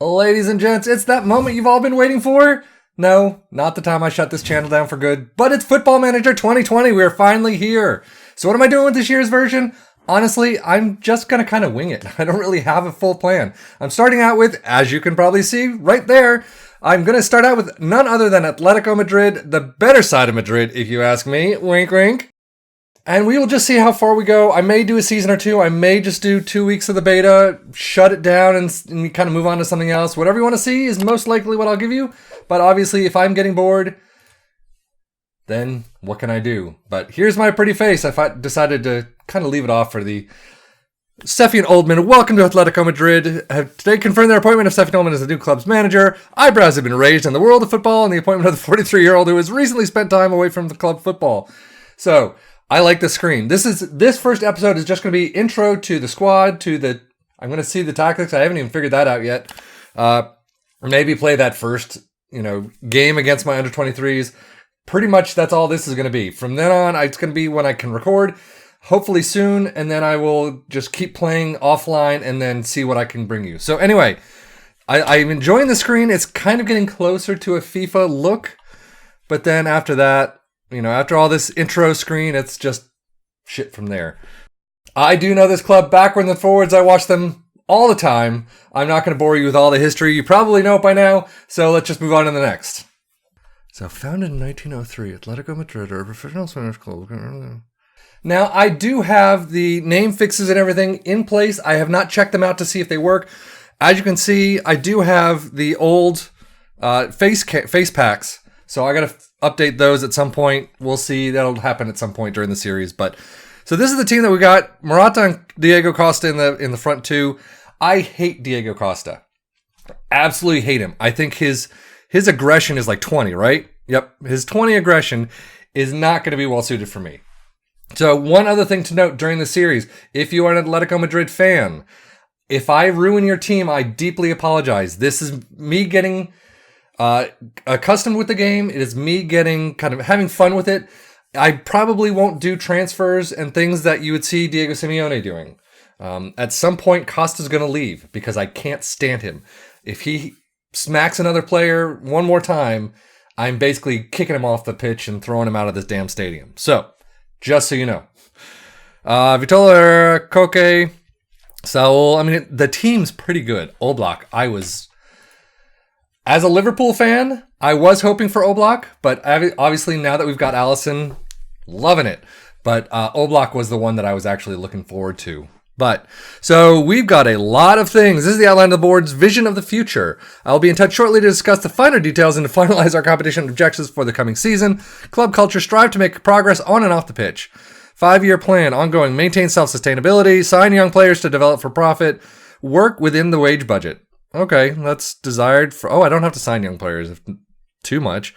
Ladies and gents, it's that moment you've all been waiting for. No, not the time I shut this channel down for good, but it's Football Manager 2020. We're finally here. So what am I doing with this year's version? Honestly, I'm just going to kind of wing it. I don't really have a full plan. I'm starting out with, as you can probably see right there, I'm going to start out with none other than Atletico Madrid, the better side of Madrid, if you ask me. Wink, wink. And we will just see how far we go. I may do a season or two. I may just do 2 weeks of the beta, shut it down, and we kind of move on to something else. Whatever you want to see is most likely what I'll give you. But obviously, if I'm getting bored, then what can I do? But here's my pretty face. I decided to kind of leave it off for the Stefan Oldman. Welcome to Atletico Madrid. Have today confirmed their appointment of Stefan Oldman as the new club's manager. Eyebrows have been raised in the world of football and the appointment of the 43-year-old who has recently spent time away from the club football. So I like the screen. This first episode is just going to be intro to the squad, I'm going to see the tactics. I haven't even figured that out yet. Maybe play that first, game against my under 23s. Pretty much that's all this is going to be. From then on, it's going to be when I can record, hopefully soon, and then I will just keep playing offline and then see what I can bring you. So anyway, I'm enjoying the screen. It's kind of getting closer to a FIFA look, but then after that, after all this intro screen, it's just shit from there. I do know this club backwards and forwards. I watch them all the time. I'm not going to bore you with all the history. You probably know it by now, so let's just move on to the next. So, founded in 1903, Atletico Madrid are a professional Spanish club. Now, I do have the name fixes and everything in place. I have not checked them out to see if they work. As you can see, I do have the old face packs. So I got to update those at some point. We'll see. That'll happen at some point during the series. So this is the team that we got. Morata and Diego Costa in the front two. I hate Diego Costa. Absolutely hate him. I think his aggression is like 20, right? Yep. His 20 aggression is not going to be well suited for me. So one other thing to note during the series, if you are an Atletico Madrid fan, if I ruin your team, I deeply apologize. This is me getting accustomed with the game. It is me getting kind of having fun with it. I probably won't do transfers and things that you would see Diego Simeone doing. At some point, Costa's going to leave because I can't stand him. If he smacks another player one more time, I'm basically kicking him off the pitch and throwing him out of this damn stadium. So, just so you know. Vitola, Koke, Saul. The team's pretty good. Oblak, as a Liverpool fan, I was hoping for Oblak, but obviously now that we've got Alisson, loving it. But Oblak was the one that I was actually looking forward to. So we've got a lot of things. This is the outline of the board's vision of the future. I'll be in touch shortly to discuss the finer details and to finalize our competition objectives for the coming season. Club culture, strive to make progress on and off the pitch. 5-year plan, ongoing, maintain self-sustainability, sign young players to develop for profit, work within the wage budget. Okay, that's desired for... I don't have to sign young players if too much.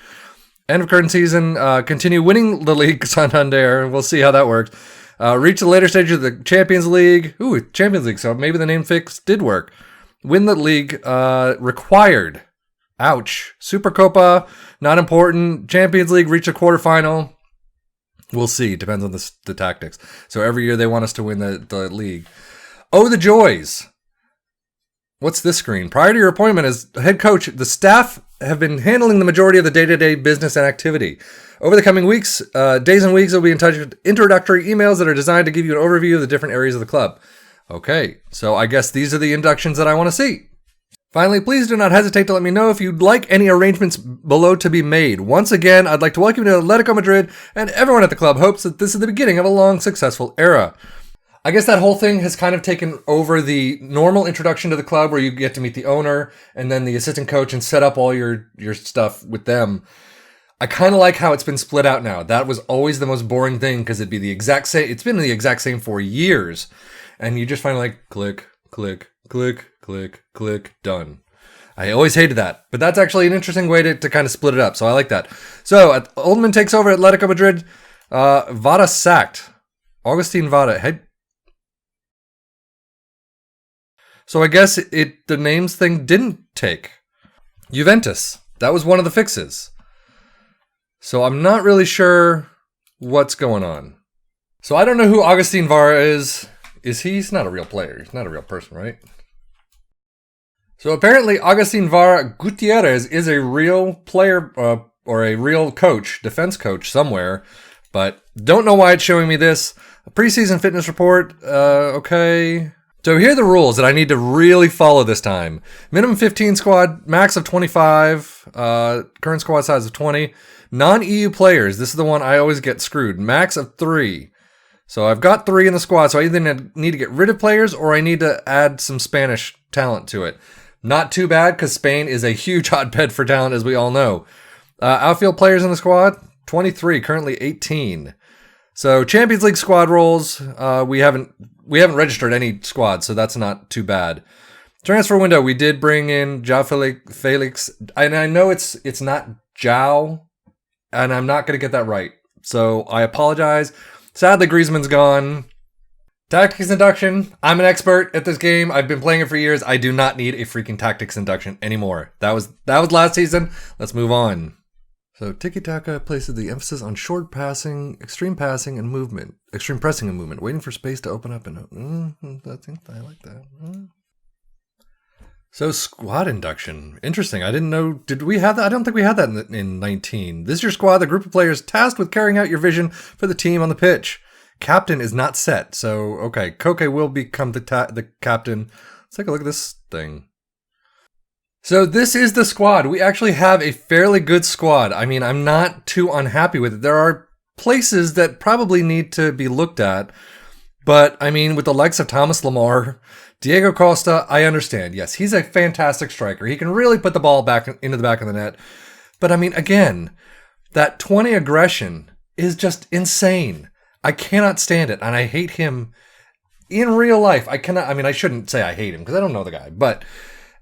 End of current season, continue winning the league, Santander. We'll see how that works. Reach the later stage of the Champions League. Ooh, Champions League, so maybe the name fix did work. Win the league, required. Ouch. Supercopa, not important. Champions League, reach a quarterfinal. We'll see, depends on the tactics. So every year they want us to win the league. Oh, the joys. What's this screen? Prior to your appointment as head coach, the staff have been handling the majority of the day-to-day business and activity. Over the coming weeks, days and weeks, we'll be in touch with introductory emails that are designed to give you an overview of the different areas of the club. Okay, so I guess these are the inductions that I want to see. Finally, please do not hesitate to let me know if you'd like any arrangements below to be made. Once again, I'd like to welcome you to Atletico Madrid, and everyone at the club hopes that this is the beginning of a long, successful era. I guess that whole thing has kind of taken over the normal introduction to the club where you get to meet the owner and then the assistant coach and set up all your stuff with them. I kind of like how it's been split out now. That was always the most boring thing because it'd be the exact same. It's been the exact same for years. And you just finally click, click, click, click, click, done. I always hated that. But that's actually an interesting way to kind of split it up. So I like that. So Oldman takes over Atletico Madrid. Vada sacked. Augustin Vada. So I guess the names thing didn't take. Juventus. That was one of the fixes. So I'm not really sure what's going on. So I don't know who Augustin Vara is. He's not a real player. He's not a real person, right? So apparently Agustin Vara Gutierrez is a real player or a real coach, defense coach somewhere, but don't know why it's showing me this. A preseason fitness report, okay. So here are the rules that I need to really follow this time. Minimum 15 squad, max of 25, current squad size of 20. Non-EU players, this is the one I always get screwed, max of 3. So I've got 3 in the squad, so I either need to get rid of players or I need to add some Spanish talent to it. Not too bad, because Spain is a huge hotbed for talent, as we all know. Outfield players in the squad, 23, currently 18. So Champions League squad roles, we haven't registered any squads, so that's not too bad. Transfer window, we did bring in João Felix, and I know it's not João, and I'm not going to get that right. So I apologize. Sadly, Griezmann's gone. Tactics induction. I'm an expert at this game. I've been playing it for years. I do not need a freaking tactics induction anymore. That was last season. Let's move on. So Tiki-Taka places the emphasis on short passing, extreme passing, and movement. Extreme pressing and movement. Waiting for space to open up and... I think I like that. So squad induction. Interesting. I didn't know... Did we have that? I don't think we had that in 19. This is your squad, the group of players tasked with carrying out your vision for the team on the pitch. Captain is not set. So, okay. Koke will become the captain. Let's take a look at this thing. So this is the squad. We actually have a fairly good squad. I mean, I'm not too unhappy with it. There are places that probably need to be looked at. But, I mean, with the likes of Thomas Lemar, Diego Costa, I understand. Yes, he's a fantastic striker. He can really put the ball back into the back of the net. But, I mean, again, that 20 aggression is just insane. I cannot stand it, and I hate him in real life. I shouldn't say I hate him, because I don't know the guy. But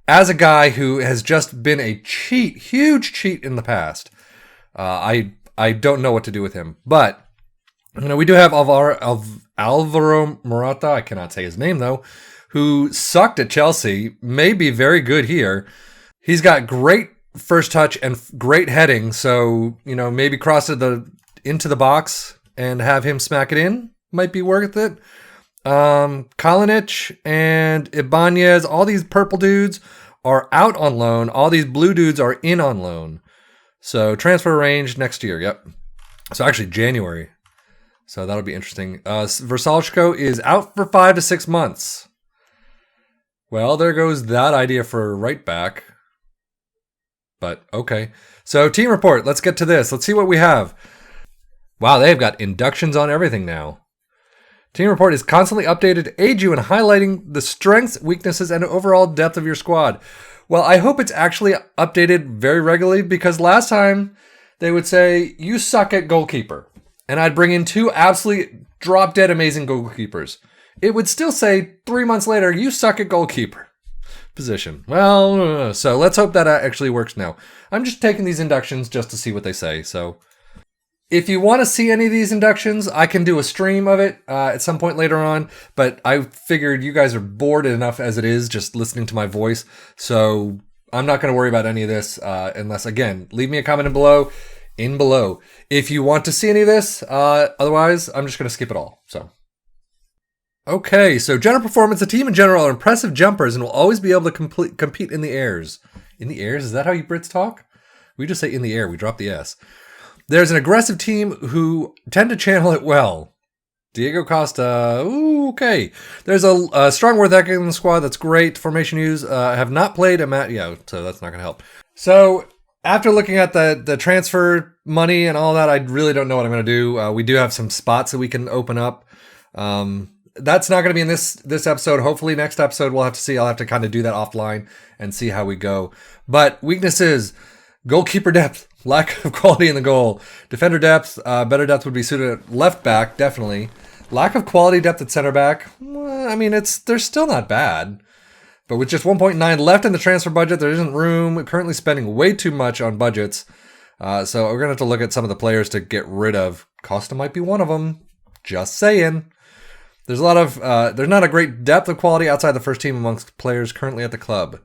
as a guy who has just been a huge cheat in the past, I don't know what to do with him. But, we do have Alvaro Morata, I cannot say his name though, who sucked at Chelsea, may be very good here. He's got great first touch and great heading, so, maybe cross it into the box and have him smack it in might be worth it. Kalinic and Ibanez, all these purple dudes are out on loan. All these blue dudes are in on loan. So transfer range next year. Yep. So actually January. So that'll be interesting. Versalchko is out for 5 to 6 months. Well, there goes that idea for a right back. But okay. So team report. Let's get to this. Let's see what we have. Wow, they've got inductions on everything now. Team report is constantly updated to aid you in highlighting the strengths, weaknesses, and overall depth of your squad. Well, I hope it's actually updated very regularly, because last time they would say, you suck at goalkeeper. And I'd bring in 2 absolutely drop-dead amazing goalkeepers. It would still say 3 months later, you suck at goalkeeper position. Well, so let's hope that actually works now. I'm just taking these inductions just to see what they say, so... If you want to see any of these inductions, I can do a stream of it at some point later on, but I figured you guys are bored enough as it is just listening to my voice, so I'm not going to worry about any of this unless, again, leave me a comment below. If you want to see any of this, otherwise, I'm just going to skip it all. So, okay, so general performance, the team in general are impressive jumpers and will always be able to compete in the airs. In the airs? Is that how you Brits talk? We just say in the air, we drop the S. There's an aggressive team who tend to channel it well. Diego Costa, ooh, okay. There's a strong work ethic in the squad. That's great. Formation use. I have not played a match. Yeah, so that's not going to help. So after looking at the transfer money and all that, I really don't know what I'm going to do. We do have some spots that we can open up. That's not going to be in this episode. Hopefully next episode we'll have to see. I'll have to kind of do that offline and see how we go. But weaknesses, goalkeeper depth. Lack of quality in the goal. Defender depth. Better depth would be suited at left back, definitely. Lack of quality depth at center back. I mean, they're still not bad. But with just 1.9 left in the transfer budget, there isn't room. We're currently spending way too much on budgets. So we're going to have to look at some of the players to get rid of. Costa might be one of them. Just saying. There's not a great depth of quality outside the first team amongst players currently at the club.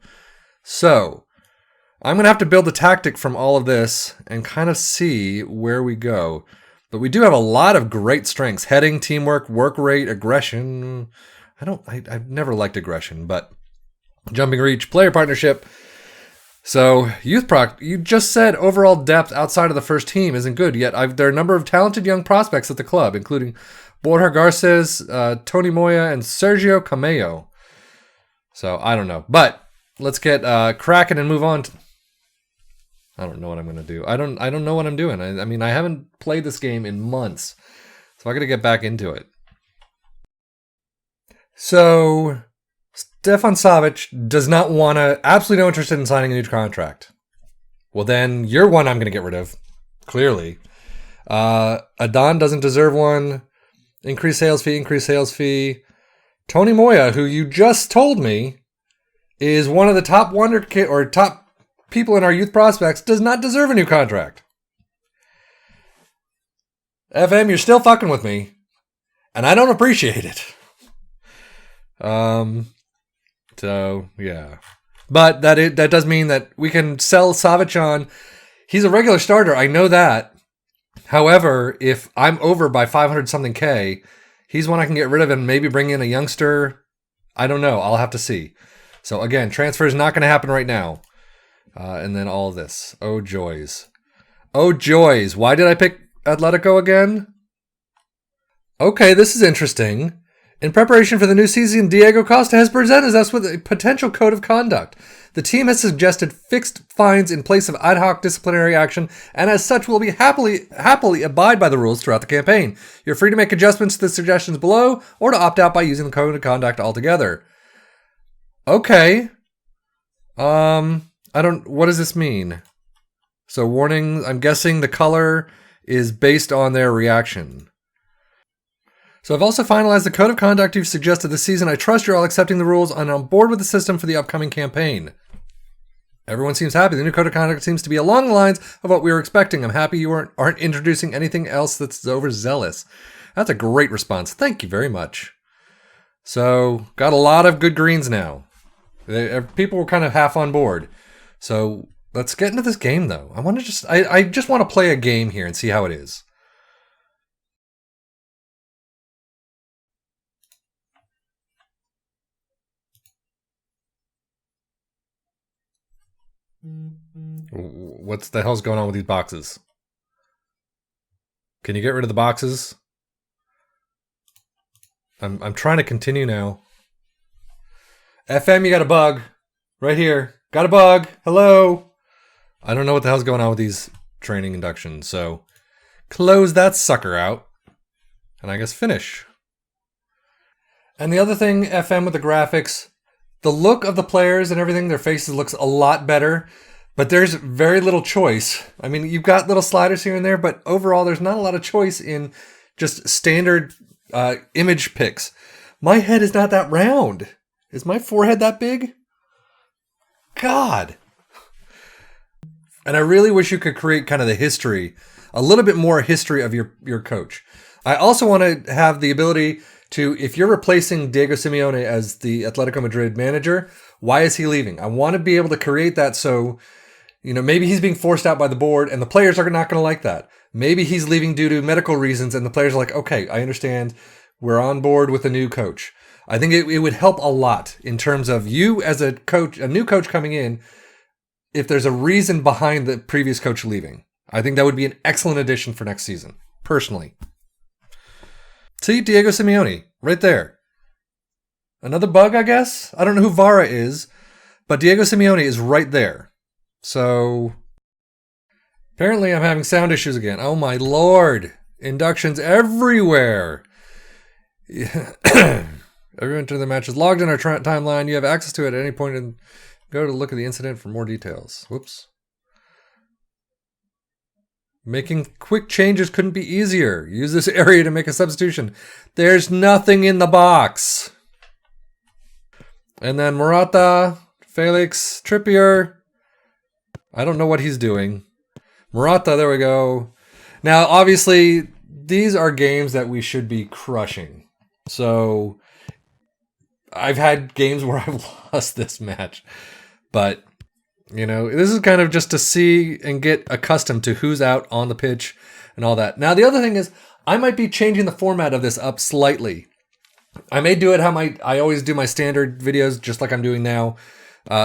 So I'm going to have to build a tactic from all of this and kind of see where we go. But we do have a lot of great strengths. Heading, teamwork, work rate, aggression. I've never liked aggression, but Jumping reach, player partnership. So, youth proc, you just said overall depth outside of the first team isn't good, yet there are a number of talented young prospects at the club, including Borja Garces, Tony Moya, and Sergio Cameo. So, I don't know. But, let's get cracking and move on. I don't know what I'm going to do. I don't know what I'm doing. I mean, I haven't played this game in months, so I got to get back into it. So, Stefan Savic does not want to, absolutely no interest in signing a new contract. Well, then you're one I'm going to get rid of, clearly. Adon doesn't deserve one. Increased sales fee. Tony Moya, who you just told me is one of the top top people in our youth prospects, does not deserve a new contract. FM, you're still fucking with me, and I don't appreciate it. So, yeah. But that does mean that we can sell Savic on. He's a regular starter, I know that. However, if I'm over by 500-something K, he's one I can get rid of and maybe bring in a youngster. I don't know. I'll have to see. So, again, transfer is not going to happen right now. And then all this. Oh, joys. Oh, joys. Why did I pick Atletico again? Okay, this is interesting. In preparation for the new season, Diego Costa has presented us with a potential code of conduct. The team has suggested fixed fines in place of ad hoc disciplinary action, and as such will be happily abide by the rules throughout the campaign. You're free to make adjustments to the suggestions below, or to opt out by using the code of conduct altogether. Okay. What does this mean? So warning, I'm guessing the color is based on their reaction. So I've also finalized the code of conduct you've suggested this season. I trust you're all accepting the rules and on board with the system for the upcoming campaign. Everyone seems happy. The new code of conduct seems to be along the lines of what we were expecting. I'm happy you aren't introducing anything else that's overzealous. That's a great response. Thank you very much. So, got a lot of good greens now. People were kind of half on board. So, let's get into this game though. I just want to play a game here and see how it is. What the hell's going on with these boxes? Can you get rid of the boxes? I'm trying to continue now. FM, you got a bug. Right here. Got a bug. Hello. I don't know what the hell's going on with these training inductions, so close that sucker out. And I guess finish. And the other thing, FM, with the graphics, the look of the players and everything, their faces looks a lot better, but there's very little choice. I mean, you've got little sliders here and there, but overall there's not a lot of choice in just standard image picks. My head is not that round. Is my forehead that big? God. And I really wish you could create kind of the history, a little bit more history of your coach. I also want to have the ability to, if you're replacing Diego Simeone as the Atletico Madrid manager, why is he leaving? I want to be able to create that so, maybe he's being forced out by the board and the players are not going to like that. Maybe he's leaving due to medical reasons and the players are like, okay, I understand. We're on board with a new coach. I think it would help a lot in terms of you as a coach, a new coach coming in, if there's a reason behind the previous coach leaving. I think that would be an excellent addition for next season, personally. See, Diego Simeone, right there. Another bug, I guess? I don't know who Vara is, but Diego Simeone is right there. So, apparently I'm having sound issues again. Oh my lord. Inductions everywhere. Everyone to the match is logged in our timeline. You have access to it at any point and go to look at the incident for more details. Whoops. Making quick changes couldn't be easier. Use this area to make a substitution. There's nothing in the box. And then Morata, Felix, Trippier. I don't know what he's doing. Morata, there we go. Now, obviously, these are games that we should be crushing. So, I've had games where I've lost this match. But, this is kind of just to see and get accustomed to who's out on the pitch and all that. Now, the other thing is, I might be changing the format of this up slightly. I may do it how I always do my standard videos, just like I'm doing now,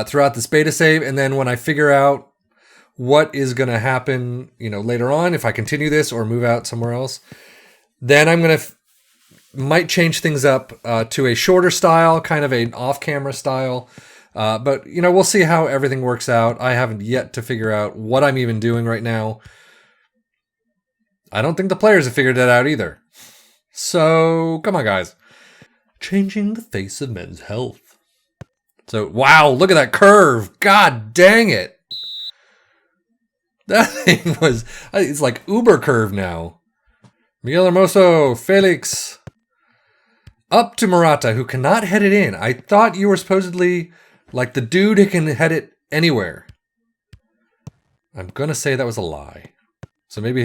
throughout this beta save. And then when I figure out what is going to happen, later on, if I continue this or move out somewhere else, then I'm going to might change things up to a shorter style, kind of an off-camera style. But, we'll see how everything works out. I haven't yet to figure out what I'm even doing right now. I don't think the players have figured that out either. So, come on, guys. Changing the face of men's health. So, wow, look at that curve. God dang it. That thing it's like uber curve now. Miguel Hermoso, Felix. Up to Morata, who cannot head it in. I thought you were supposedly like the dude who can head it anywhere. I'm going to say that was a lie. So maybe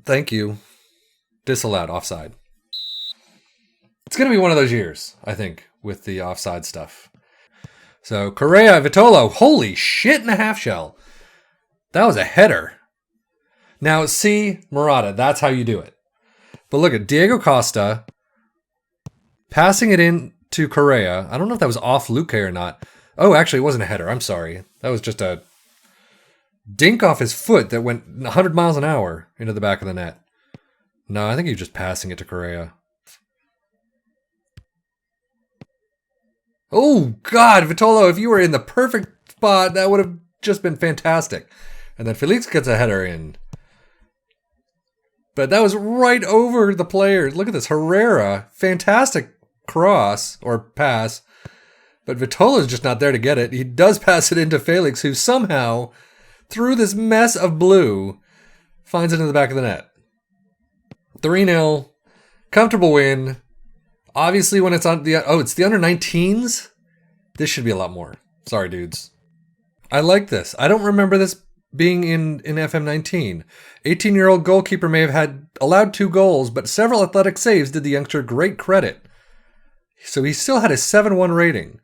thank you. Disallowed, offside. It's going to be one of those years, I think, with the offside stuff. So, Correa, Vitolo, holy shit in a half shell. That was a header. Now, see, Morata, that's how you do it. But look at Diego Costa passing it in to Correa. I don't know if that was off Luque or not. Oh, actually, it wasn't a header. I'm sorry. That was just a dink off his foot that went 100 miles an hour into the back of the net. No, I think he was just passing it to Correa. Oh, God, Vitolo, if you were in the perfect spot, that would have just been fantastic. And then Felix gets a header in. But that was right over the players. Look at this. Herrera, fantastic cross or pass. But Vitolo's just not there to get it. He does pass it into Felix, who somehow, through this mess of blue, finds it in the back of the net. 3-0. Comfortable win. Obviously, when it's on it's the under-19s? This should be a lot more. Sorry, dudes. I like this. I don't remember this being in FM19. 18-year-old goalkeeper may have had allowed 2 goals, but several athletic saves did the youngster great credit. So he still had a 7-1 rating.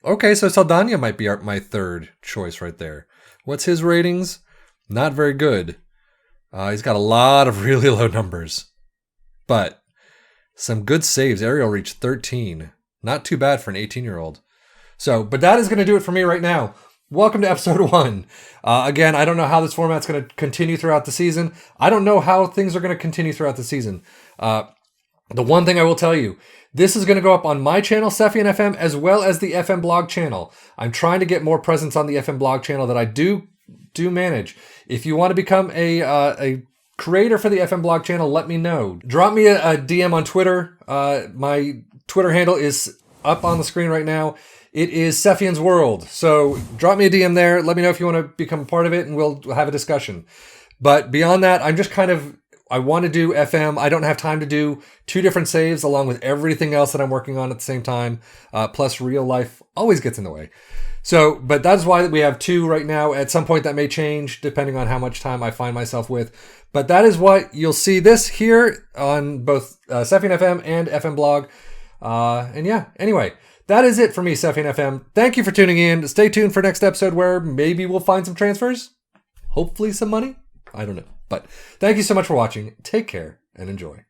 Okay, so Saldana might be my third choice right there. What's his ratings? Not very good. He's got a lot of really low numbers. But some good saves. Ariel reached 13. Not too bad for an 18-year-old. So, but that is going to do it for me right now. Welcome to episode 1. Again, I don't know how this format's going to continue throughout the season. I don't know how things are going to continue throughout the season. The one thing I will tell you, this is going to go up on my channel, Cephian FM, as well as the FM blog channel. I'm trying to get more presence on the FM blog channel that I do manage. If you want to become a creator for the FM blog channel, let me know. Drop me a DM on Twitter. My Twitter handle is up on the screen right now. It is Cephian's World. So drop me a DM there. Let me know if you want to become a part of it, and we'll have a discussion. But beyond that, I'm just I want to do FM. I don't have time to do 2 different saves along with everything else that I'm working on at the same time. Plus real life always gets in the way. So, but that's why we have 2 right now. At some point that may change depending on how much time I find myself with. But that is what you'll see this here on both Cephian FM and FM blog. And yeah, anyway, that is it for me, Cephian FM. Thank you for tuning in. Stay tuned for next episode where maybe we'll find some transfers. Hopefully some money. I don't know. But thank you so much for watching. Take care and enjoy.